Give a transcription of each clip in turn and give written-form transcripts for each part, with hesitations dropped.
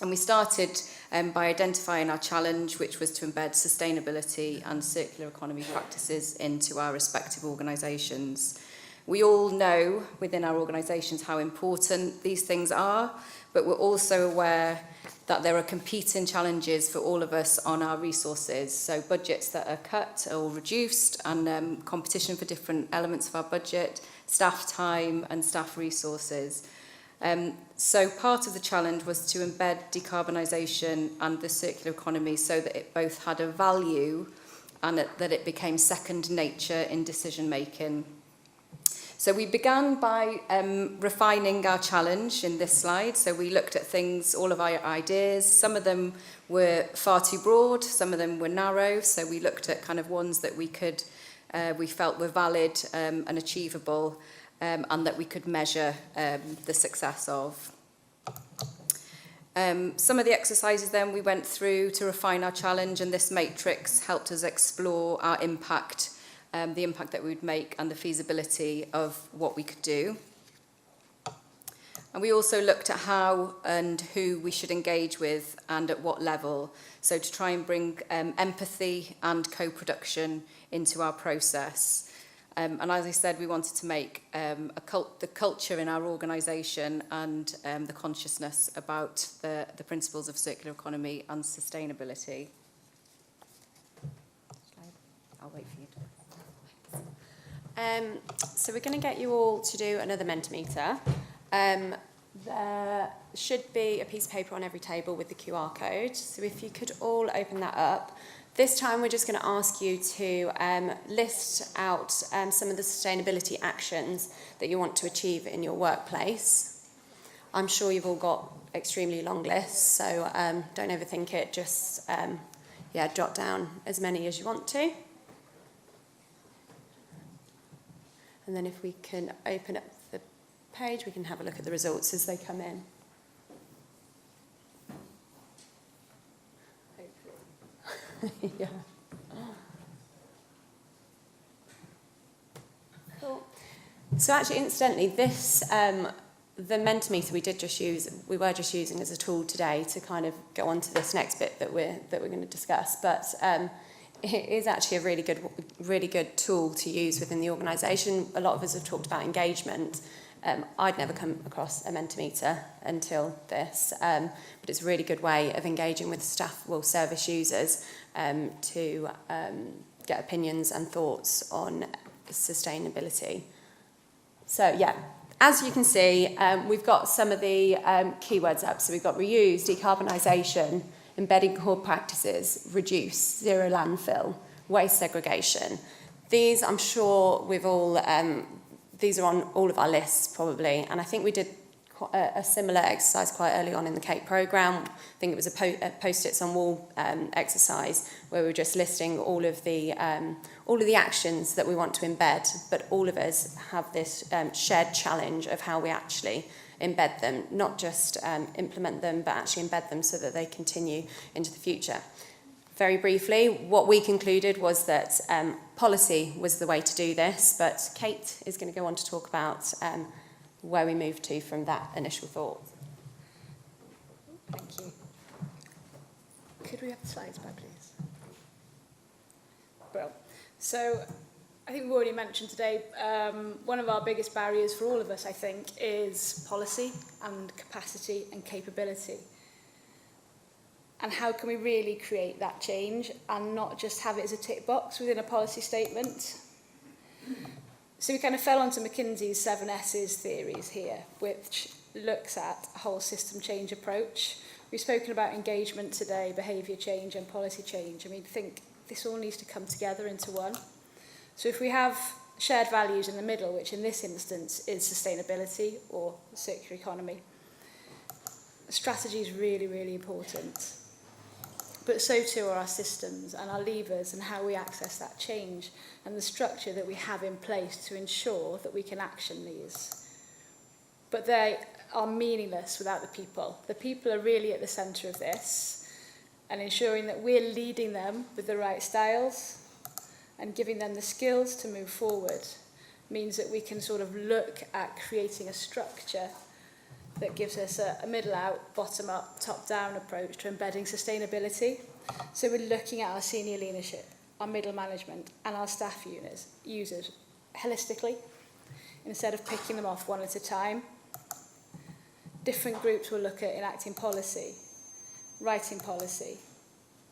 And we started by identifying our challenge, which was to embed sustainability and circular economy practices into our respective organisations. We all know within our organisations how important these things are, but we're also aware that there are competing challenges for all of us on our resources. So budgets that are cut or reduced, and competition for different elements of our budget, staff time and staff resources. So part of the challenge was to embed decarbonisation and the circular economy so that it both had a value and that it became second nature in decision making. So we began by refining our challenge in this slide. So we looked at things, all of our ideas. Some of them were far too broad, some of them were narrow. So we looked at kind of ones that we felt were valid and achievable, and that we could measure the success of. Some of the exercises then we went through to refine our challenge, and this matrix helped us explore our impact, the impact that we would make and the feasibility of what we could do. And we also looked at how and who we should engage with and at what level, so to try and bring empathy and co-production into our process. And as I said, we wanted to make the culture in our organisation and the consciousness about the principles of circular economy and sustainability. I'll wait for you to. So we're going to get you all to do another Mentimeter. There should be a piece of paper on every table with the QR code. So if you could all open that up. This time we're just going to ask you to list out some of the sustainability actions that you want to achieve in your workplace. I'm sure you've all got extremely long lists, so don't overthink it, just jot down as many as you want to. And then if we can open up the page, we can have a look at the results as they come in. Yeah. Cool. So actually, incidentally, this the Mentimeter we were just using as a tool today to kind of go on to this next bit that we're going to discuss. But it is actually a really good tool to use within the organisation. A lot of us have talked about engagement. I'd never come across a Mentimeter until this, but it's a really good way of engaging with staff, service users, to get opinions and thoughts on sustainability. So yeah, as you can see, we've got some of the keywords up. So we've got reuse, decarbonisation, embedding core practices, reduce, zero landfill, waste segregation. These, I'm sure we've all, these are on all of our lists probably, and I think we did a similar exercise quite early on in the CAPE programme. I think it was a post-its on wall exercise where we were just listing all of the actions that we want to embed, but all of us have this shared challenge of how we actually embed them, not just implement them, but actually embed them so that they continue into the future. Very briefly, what we concluded was that policy was the way to do this, but Kate is going to go on to talk about where we moved to from that initial thought. Thank you. Could we have the slides back, please? Well, so I think we've already mentioned today, one of our biggest barriers for all of us, I think, is policy and capacity and capability. And how can we really create that change and not just have it as a tick box within a policy statement? So we kind of fell onto McKinsey's 7 S's theories here, which looks at a whole system change approach. We've spoken about engagement today, behaviour change and policy change. I mean, I think this all needs to come together into one. So if we have shared values in the middle, which in this instance is sustainability or circular economy, strategy is really, really important. But so too are our systems and our levers and how we access that change and the structure that we have in place to ensure that we can action these. But they are meaningless without the people. The people are really at the centre of this, and ensuring that we're leading them with the right styles and giving them the skills to move forward means that we can sort of look at creating a structure that gives us a middle out, bottom up, top down approach to embedding sustainability. So we're looking at our senior leadership, our middle management and our staff users holistically, instead of picking them off one at a time. Different groups will look at enacting policy, writing policy,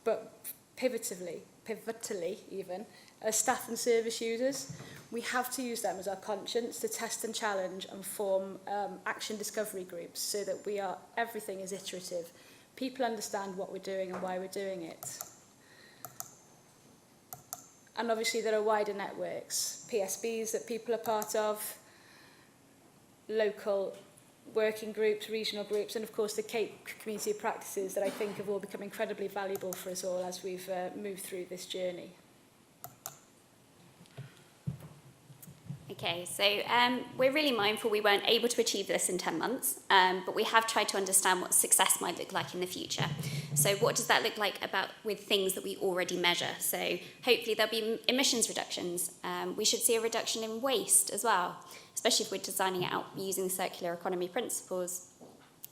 but pivotally even, as staff and service users, we have to use them as our conscience to test and challenge and form action discovery groups so that everything is iterative. People understand what we're doing and why we're doing it. And obviously there are wider networks, PSBs that people are part of, local working groups, regional groups, and of course the Cape community of practices that I think have all become incredibly valuable for us all as we've moved through this journey. Okay, so we're really mindful we weren't able to achieve this in 10 months, but we have tried to understand what success might look like in the future. So what does that look like with things that we already measure? So hopefully there'll be emissions reductions. We should see a reduction in waste as well, especially if we're designing it out using circular economy principles.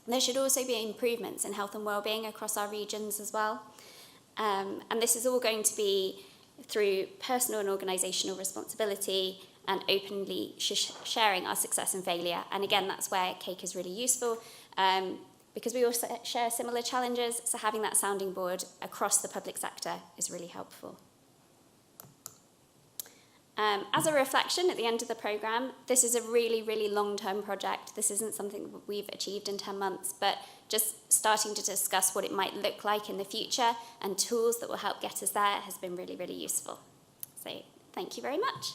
There should also be improvements in health and well-being across our regions as well. And this is all going to be through personal and organisational responsibility and openly sharing our success and failure. And again, that's where CEIC is really useful because we all share similar challenges, so having that sounding board across the public sector is really helpful. As a reflection at the end of the programme, this is a really, really long-term project. This isn't something that we've achieved in 10 months, but just starting to discuss what it might look like in the future and tools that will help get us there has been really, really useful. So thank you very much.